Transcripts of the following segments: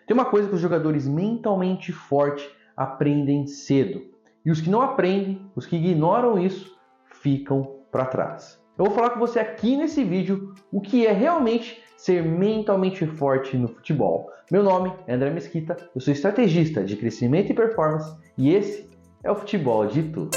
Tem uma coisa que os jogadores mentalmente fortes aprendem cedo. E os que não aprendem, os que ignoram isso, ficam para trás. Eu vou falar com você aqui nesse vídeo o que é realmente ser mentalmente forte no futebol. Meu nome é André Mesquita, eu sou estrategista de crescimento e performance e esse é o Futebol de Tudo.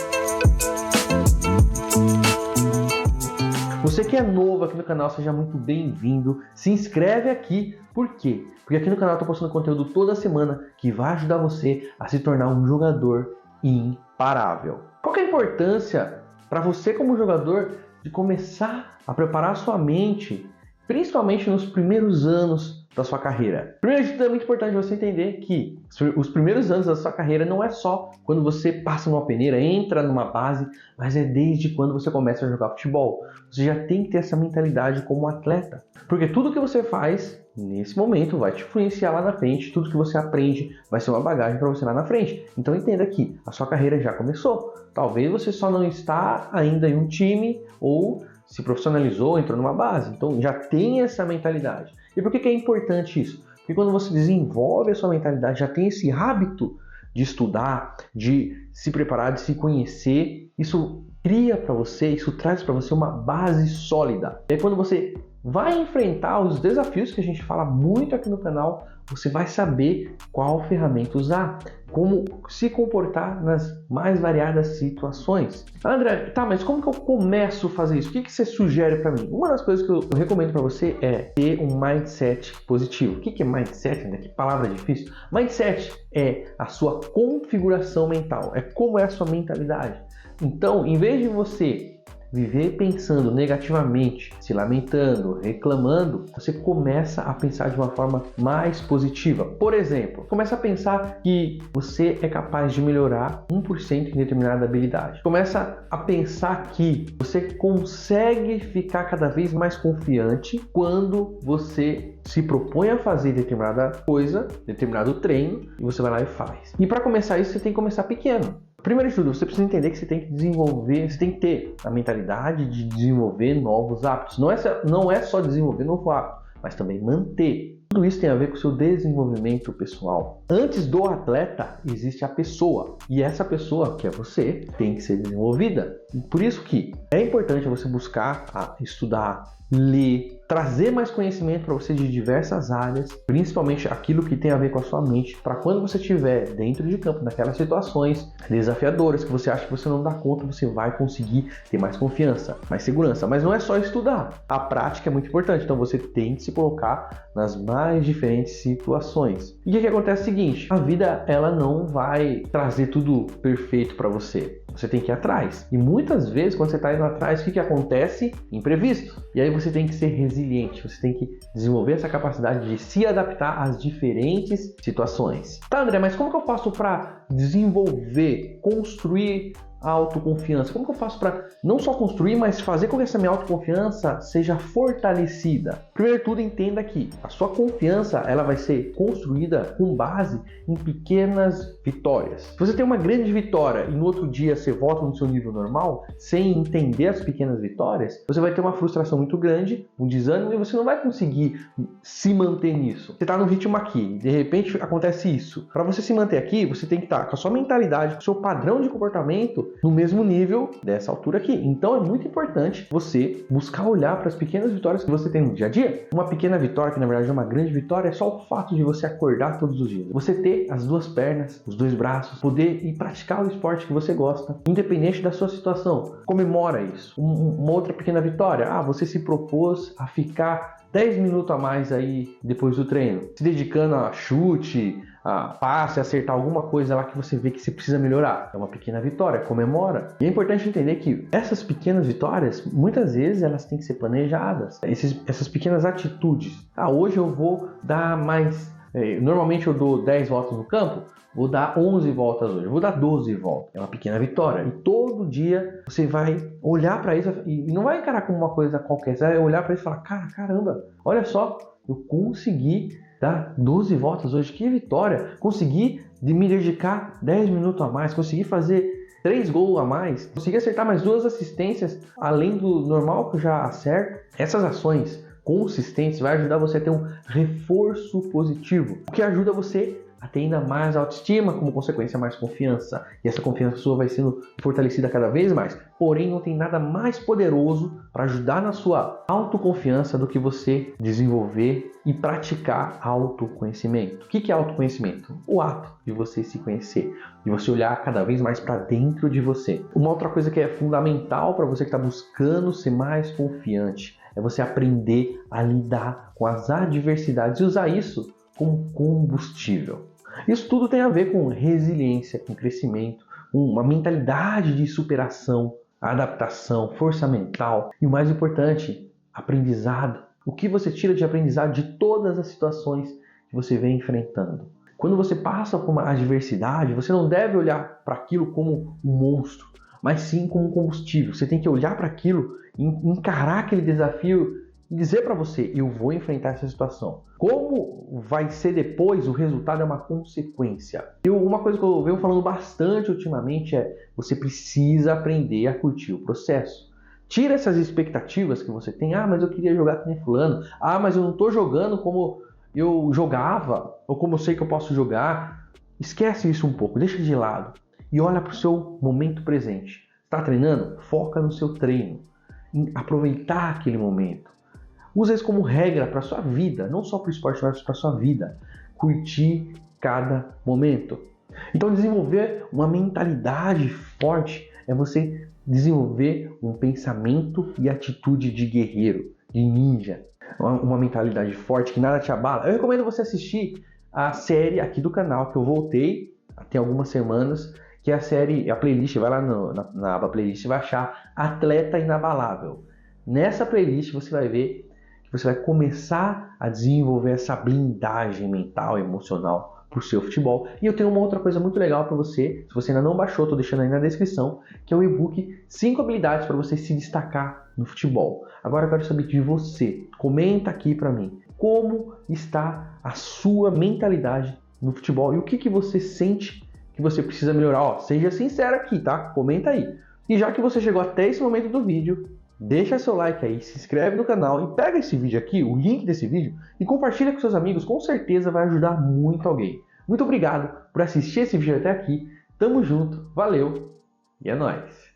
Você que é novo aqui no canal, seja muito bem-vindo. Se inscreve aqui, por quê? Porque aqui no canal eu estou postando conteúdo toda semana que vai ajudar você a se tornar um jogador imparável. Qual que é a importância para você como jogador de começar a preparar a sua mente, principalmente nos primeiros anos da sua carreira? Primeiro de tudo, é muito importante você entender que os primeiros anos da sua carreira não é só quando você passa numa peneira, entra numa base, mas é desde quando você começa a jogar futebol. Você já tem que ter essa mentalidade como atleta, porque tudo que você faz nesse momento vai te influenciar lá na frente, tudo que você aprende vai ser uma bagagem para você lá na frente. Então entenda que a sua carreira já começou. Talvez você só não está ainda em um time ou se profissionalizou, entrou numa base. Então já tem essa mentalidade. E por que é importante isso? Porque quando você desenvolve a sua mentalidade, já tem esse hábito de estudar, de se preparar, de se conhecer, isso cria para você, isso traz para você uma base sólida. E aí quando você vai enfrentar os desafios que a gente fala muito aqui no canal, você vai saber qual ferramenta usar, como se comportar nas mais variadas situações. André, tá, mas como que eu começo a fazer isso? O que você sugere para mim? Uma das coisas que eu recomendo para você é ter um mindset positivo. O que é mindset, André? Que palavra difícil. Mindset é a sua configuração mental, é como é a sua mentalidade. Então, em vez de você viver pensando negativamente, se lamentando, reclamando, você começa a pensar de uma forma mais positiva. Por exemplo, começa a pensar que você é capaz de melhorar 1% em determinada habilidade. Começa a pensar que você consegue ficar cada vez mais confiante quando você se propõe a fazer determinada coisa, determinado treino, e você vai lá e faz. E para começar isso, você tem que começar pequeno. Primeiro de tudo, você precisa entender que você tem que desenvolver, você tem que ter a mentalidade de desenvolver novos hábitos. Não é só desenvolver novo hábito, mas também manter. Tudo isso tem a ver com o seu desenvolvimento pessoal. Antes do atleta, existe a pessoa. E essa pessoa, que é você, tem que ser desenvolvida. Por isso que é importante você buscar estudar, ler, trazer mais conhecimento para você de diversas áreas, principalmente aquilo que tem a ver com a sua mente, para quando você estiver dentro de campo, naquelas situações desafiadoras que você acha que você não dá conta, você vai conseguir ter mais confiança, mais segurança. Mas não é só estudar, a prática é muito importante, então você tem que se colocar nas mais diferentes situações. E o que acontece é o seguinte, a vida ela não vai trazer tudo perfeito para você. Você tem que ir atrás. E muitas vezes, quando você está indo atrás, o que acontece? Imprevisto. E aí você tem que ser resiliente. Você tem que desenvolver essa capacidade de se adaptar às diferentes situações. Tá, André, mas como que eu faço para desenvolver, construir a autoconfiança? Como que eu faço para não só construir, mas fazer com que essa minha autoconfiança seja fortalecida? Primeiro de tudo, entenda que a sua confiança ela vai ser construída com base em pequenas vitórias. Se você tem uma grande vitória e no outro dia você volta no seu nível normal, sem entender as pequenas vitórias, você vai ter uma frustração muito grande, um desânimo e você não vai conseguir se manter nisso. Você está no ritmo aqui, de repente acontece isso. Para você se manter aqui, você tem que estar com a sua mentalidade, com o seu padrão de comportamento no mesmo nível dessa altura aqui. Então é muito importante você buscar olhar para as pequenas vitórias que você tem no dia a dia. Uma pequena vitória, que na verdade é uma grande vitória, é só o fato de você acordar todos os dias. Você ter as duas pernas, os dois braços, poder ir praticar o esporte que você gosta, independente da sua situação. Comemora isso. Uma outra pequena vitória, você se propôs a ficar 10 minutos a mais aí depois do treino, se dedicando a chute, a passe, acertar alguma coisa lá que você vê que você precisa melhorar. É uma pequena vitória, comemora. E é importante entender que essas pequenas vitórias, muitas vezes elas têm que ser planejadas. Essas pequenas atitudes. Hoje eu vou dar mais... Normalmente eu dou 10 voltas no campo, vou dar 11 voltas hoje, vou dar 12 voltas. É uma pequena vitória. E todo dia você vai olhar para isso e não vai encarar como uma coisa qualquer. Você vai olhar para isso e falar, caramba, olha só, eu consegui dar 12 voltas hoje, que vitória! Consegui me dedicar 10 minutos a mais, consegui fazer 3 gols a mais, consegui acertar mais 2 assistências, além do normal que eu já acerto. Essas ações consistentes vai ajudar você a ter um reforço positivo, o que ajuda você a ter ainda mais autoestima, como consequência mais confiança. E essa confiança sua vai sendo fortalecida cada vez mais. Porém, não tem nada mais poderoso para ajudar na sua autoconfiança do que você desenvolver e praticar autoconhecimento. O que é autoconhecimento? O ato de você se conhecer, de você olhar cada vez mais para dentro de você. Uma outra coisa que é fundamental para você que está buscando ser mais confiante é você aprender a lidar com as adversidades e usar isso como combustível. Isso tudo tem a ver com resiliência, com crescimento, uma mentalidade de superação, adaptação, força mental e o mais importante, aprendizado. O que você tira de aprendizado de todas as situações que você vem enfrentando. Quando você passa por uma adversidade, você não deve olhar para aquilo como um monstro, mas sim como um combustível. Você tem que olhar para aquilo, encarar aquele desafio e dizer para você, eu vou enfrentar essa situação. Como vai ser depois, o resultado é uma consequência. Uma coisa que eu venho falando bastante ultimamente é, você precisa aprender a curtir o processo. Tira essas expectativas que você tem, mas eu queria jogar com fulano, mas eu não estou jogando como eu jogava, ou como eu sei que eu posso jogar. Esquece isso um pouco, deixa de lado e olha para o seu momento presente. Está treinando? Foca no seu treino, em aproveitar aquele momento. Usa isso como regra para a sua vida, não só para o esporte, mas para a sua vida. Curtir cada momento. Então, desenvolver uma mentalidade forte é você desenvolver um pensamento e atitude de guerreiro, de ninja. Uma mentalidade forte que nada te abala. Eu recomendo você assistir a série aqui do canal, que eu voltei tem algumas semanas, que é a série, a playlist, vai lá na aba playlist e vai achar Atleta Inabalável. Nessa playlist você vai ver que você vai começar a desenvolver essa blindagem mental e emocional para o seu futebol. E eu tenho uma outra coisa muito legal para você, se você ainda não baixou, estou deixando aí na descrição, que é o e-book 5 habilidades para você se destacar no futebol. Agora eu quero saber de você, comenta aqui para mim, como está a sua mentalidade no futebol e o que você sente que você precisa melhorar. Seja sincero aqui, tá? Comenta aí. E já que você chegou até esse momento do vídeo, deixa seu like aí, se inscreve no canal e pega esse vídeo aqui, o link desse vídeo, e compartilha com seus amigos, com certeza vai ajudar muito alguém. Muito obrigado por assistir esse vídeo até aqui, tamo junto, valeu e é nóis!